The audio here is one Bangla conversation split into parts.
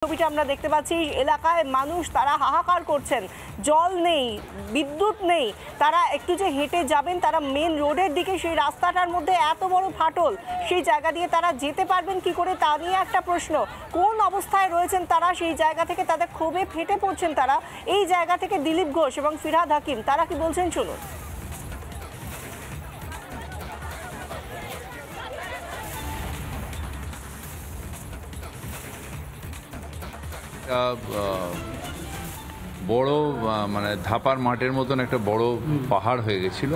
ছবিটা আমরা দেখতে পাচ্ছি এলাকায় মানুষ তারা হাহাকার করছেন, জল নেই, বিদ্যুৎ নেই। তারা একটু যে হেঁটে যাবেন, তারা মেন রোডের দিকে, সেই রাস্তাটার মধ্যে এত বড় ফাটল, সেই জায়গা দিয়ে তারা যেতে পারবেন কি করে তা নিয়ে একটা প্রশ্ন। কোন অবস্থায় রয়েছেন তারা, সেই জায়গা থেকে তাদের ক্ষোভে ফেটে পড়ছেন তারা। এই জায়গা থেকে দিলীপ ঘোষ এবং ফিরহাদ হাকিম তারা কি বলছেন শুনুন। বড় মানে ধাপার মাঠের মতন একটা বড় পাহাড় হয়ে গেছিল,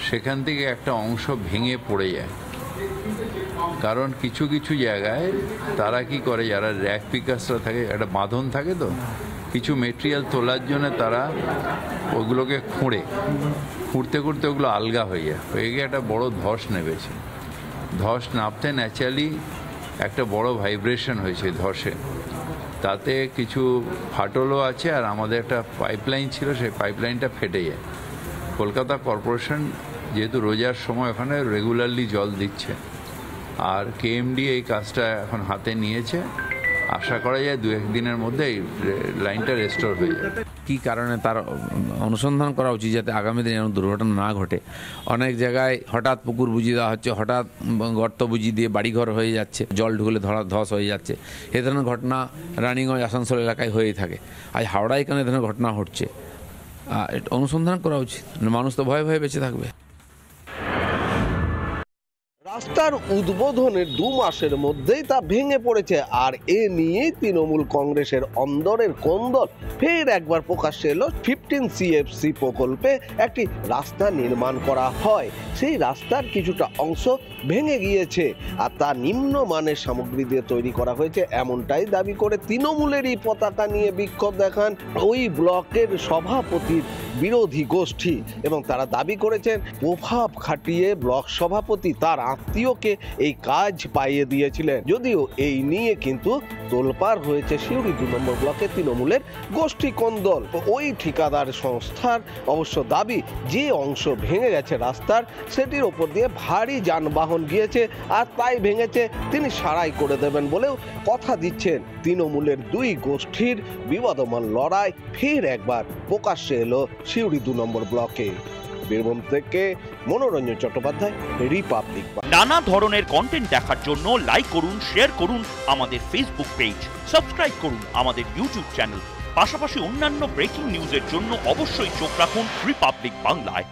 সেখান থেকে একটা অংশ ভেঙে পড়ে যায়। কারণ কিছু কিছু জায়গায় তারা কি করে, যারা র্যাক পিকার্সরা থাকে, একটা বাঁধন থাকে, তো কিছু মেটেরিয়াল তোলার জন্য তারা ওগুলোকে খুঁড়তে খুঁড়তে ওগুলো আলগা হয়ে যায়, হয়ে গিয়ে একটা বড় ধস নেমেছে। ধস নামতে ন্যাচারালি একটা বড় ভাইব্রেশন হয়েছে ধসে, তাতে কিছু ফাটলও আছে। আর আমাদের একটা পাইপলাইন ছিল, সেই পাইপলাইনটা ফেটে যায়। কলকাতা কর্পোরেশন যেহেতু রোজার সময় ওখানে রেগুলারলি জল দিচ্ছে, আর কেএমডি এই কাজটা এখন হাতে নিয়েছে। আশা করা যায় দু একদিনের মধ্যে এই লাইনটা রেস্টোর হয়ে যাবে। কী কারণে তার অনুসন্ধান করা উচিত, যাতে আগামী দিনে এমন দুর্ঘটনা না ঘটে। অনেক জায়গায় হঠাৎ পুকুর বুঝিয়ে দেওয়া হচ্ছে, হঠাৎ গর্ত বুঝিয়ে দিয়ে বাড়িঘর হয়ে যাচ্ছে, জল ঢুকলে ধস হয়ে যাচ্ছে। এ ধরনের ঘটনা রানিগঞ্জ আসানসোল এলাকায় হয়েই থাকে। আজ হাওড়ায় কেন এ ধরনের ঘটনা ঘটছে, অনুসন্ধান করা উচিত। মানুষ তো ভয়ে ভয়ে বেঁচে থাকবে। রাস্তার উদ্বোধনের 2 মাসের মধ্যেই তা ভেঙে পড়েছে, আর এ নিয়েই তৃণমূল কংগ্রেসের অন্দরের কোন্দল ফের একবার প্রকাশ্যে এলো। 15 CFC প্রকল্পে একটি রাস্তা নির্মাণ করা হয়, সেই রাস্তার কিছুটা অংশ ভেঙে গিয়েছে, আর তা নিম্নমানের সামগ্রী দিয়ে তৈরি করা হয়েছে, এমনটাই দাবি করে তৃণমূলেরই পতাকা নিয়ে বিক্ষোভ দেখান ওই ব্লকের সভাপতির বিরোধী গোষ্ঠী। এবং তারা দাবি করেছেন প্রভাব খাটিয়ে ব্লক সভাপতি তার আত্মীয়কে এই কাজ পাইয়ে দিয়েছিলেন। যদিও এই নিয়ে কিন্তু তোলপাড় হয়েছে সিউড়ি 2 নম্বর ব্লকে তৃণমূলের গোষ্ঠী কোন্দল। ওই ঠিকাদার সংস্থার অবশ্য দাবি, যে অংশ ভেঙে গেছে রাস্তার, সেটির ওপর দিয়ে ভারী যানবাহন গিয়েছে, আর তাই ভেঙেছে। তিনি সারাই করে দেবেন বলেও কথা দিচ্ছেন। তৃণমূলের 2 গোষ্ঠীর বিবাদমান লড়াই ফের একবার প্রকাশ্যে এলো সিউড়ি 2 নম্বর ব্লকে। বীরভূম থেকে মনোরঞ্জন চট্টোপাধ্যায়, রিপাবলিক। নানা ধরনের কন্টেন্ট দেখার জন্য লাইক করুন, শেয়ার করুন আমাদের ফেসবুক পেজ, সাবস্ক্রাইব করুন আমাদের ইউটিউব চ্যানেল। পাশাপাশি অন্যান্য ব্রেকিং নিউজের জন্য অবশ্যই চোখ রাখুন রিপাবলিক বাংলায়।